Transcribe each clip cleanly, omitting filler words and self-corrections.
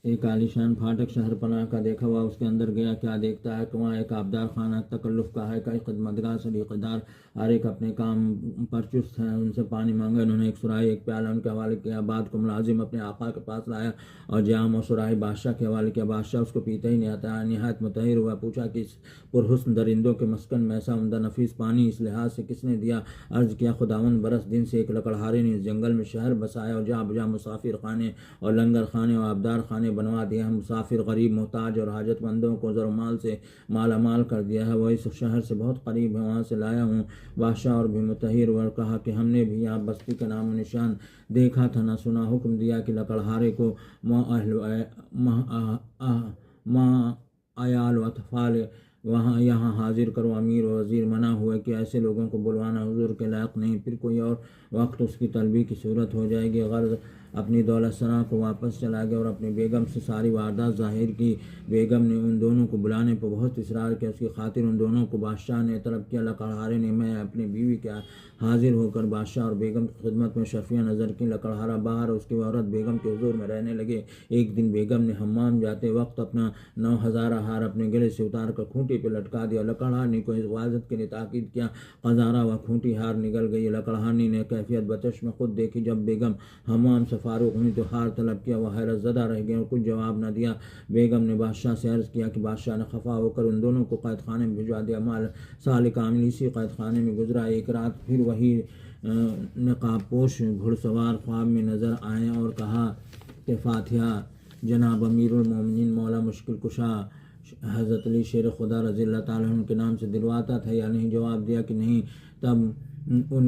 ایک عالیشان پھاٹک شہر پناہ کا دیکھا ہوا اس کے اندر گیا، کیا دیکھتا ہے کہ وہاں ایک آبدار خانہ تکلف کا ہے، کئی خدمتگار سلیقہ دار ہر ایک اپنے کام پر چست ہیں۔ ان سے پانی مانگا، انہوں نے ایک سراہی ایک پیالہ ان کے حوالے کیا۔ بعد کو ملازم اپنے آقا کے پاس لایا اور جام اور سراہی بادشاہ کے حوالے کیا۔ بادشاہ اس کو پیتا ہی نہیں آتا، نہایت متحیر ہوا، پوچھا کہ اس پرحسن درندوں کے مسکن میں ایسا عمدہ نفیس پانی اس لحاظ سے کس نے دیا؟ عرض کیا، خداوند برس دن سے ایک لکڑہارے نے اس جنگل میں شہر بسایا اور جا بجا مسافر خانے اور لنگر خانے اور آبدار خانے بنوا دیے۔ ہم مسافر، غریب، محتاج اور حاجت مندوں کو زر و مال سے مالا مال کر دیا ہے۔ وہ اس شہر سے بہت قریب ہے، وہاں سے لایا ہوں۔ بادشاہ اور بھی متحیر اور کہا کہ ہم نے بھی یہاں بستی کا نام و نشان دیکھا تھا نہ سنا۔ حکم دیا کہ لکڑہارے کو ماں عیال و اطفال یہاں حاضر کرو۔ امیر و وزیر منع ہوئے کہ ایسے لوگوں کو بلوانا حضور کے لائق نہیں، پھر کوئی اور وقت اس کی طلبی کی صورت ہو جائے گی۔ غرض اپنی دولت سرا کو واپس چلا گیا اور اپنی بیگم سے ساری واردات ظاہر کی۔ بیگم نے ان دونوں کو بلانے پر بہت اصرار کیا، اس کی خاطر ان دونوں کو بادشاہ نے طلب کیا۔ لکڑہارے نے میں اپنی بیوی کے حاضر ہو کر بادشاہ اور بیگم کی خدمت میں شفیع نظر کی۔ لکڑہارا باہر اس کی عورت بیگم کے حضور میں رہنے لگے۔ ایک دن بیگم نے حمام جاتے وقت اپنا 9,000 ہار اپنے گلے سے اتار کر کھونٹی پہ لٹکا دیا۔ لکڑہارنی کو اس حفاظت کے لیے تاکید کیا، قذارہ و کھونٹی ہار نگل گئی۔ لکڑہارنی نے کیفیت بچشم خود دیکھی، جب بیگم حمام سے فارغ ہوئی تو ہار طلب کیا۔ وہ حیرت زدہ رہ گئی اور کچھ جواب نہ دیا۔ بیگم نے بادشاہ سے عرض کیا کہ بادشاہ نے خفا ہو کر ان دونوں کو قید خانے میں بھجوا دیا۔ سال کامل اسی قید خانے میں گزرا۔ ایک رات پھر وہی نقاب پوش گھڑ سوار خواب میں نظر آئے اور کہا کہ فاتحہ جناب امیر المومنین مولا مشکل کشا حضرت علی شیر خدا رضی اللہ تعالیٰ عنہ کے نام سے دلواتا تھا یا نہیں؟ جواب دیا کہ نہیں۔ تب ان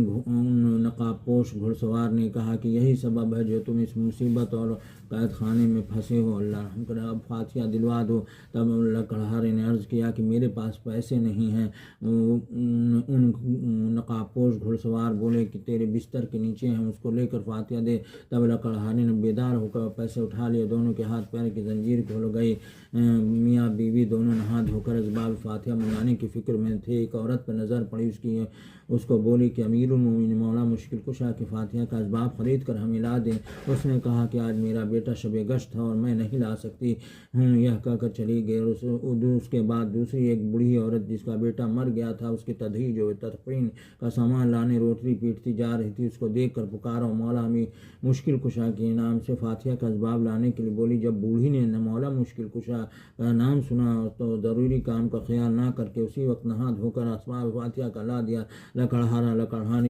نقاب پوش گھڑ سوار نے کہا کہ یہی سبب ہے جو تم اس مصیبت اور قید خانے میں پھنسے ہو، اللہ رحم کرے، اب فاتحہ دلوا دو۔ تب لکڑہارے نے عرض کیا کہ میرے پاس پیسے نہیں ہیں۔ ان نقاب پوش گھڑ سوار بولے کہ تیرے بستر کے نیچے ہیں، اس کو لے کر فاتحہ دے۔ تب لکڑہارے نے بیدار ہو کر پیسے اٹھا لیے، دونوں کے ہاتھ پیر کی زنجیر کھل گئی۔ میاں بیوی دونوں نہا دھو کر اسباب فاتحہ منگانے کی فکر میں تھے۔ ایک عورت پر نظر پڑی، اس کو بولی کہ امیر المومنین مولا مشکل کشا کے فاتحہ کا اسباب خرید کر ہمیں لا دیں۔ اس نے کہا کہ آج میرا بیٹا شب گشت تھا اور میں نہیں لا سکتی ہوں، یہ کہہ کر چلی گئی۔ اس کے بعد دوسری ایک بوڑھی عورت جس کا بیٹا مر گیا تھا، اس کی تدہیج و تدفین کا سامان لانے روٹری پیٹتی جا رہی تھی، اس کو دیکھ کر پکارا، مولا مشکل کشا کے نام سے فاتحہ کا اسباب لانے کے لیے بولی۔ جب بوڑھی نے مولا مشکل کشا کا نام سنا تو ضروری کام کا خیال نہ کر کے اسی وقت نہا دھو کر اسباب فاتحہ کا لا دیا۔ لکڑہارا لکڑہانی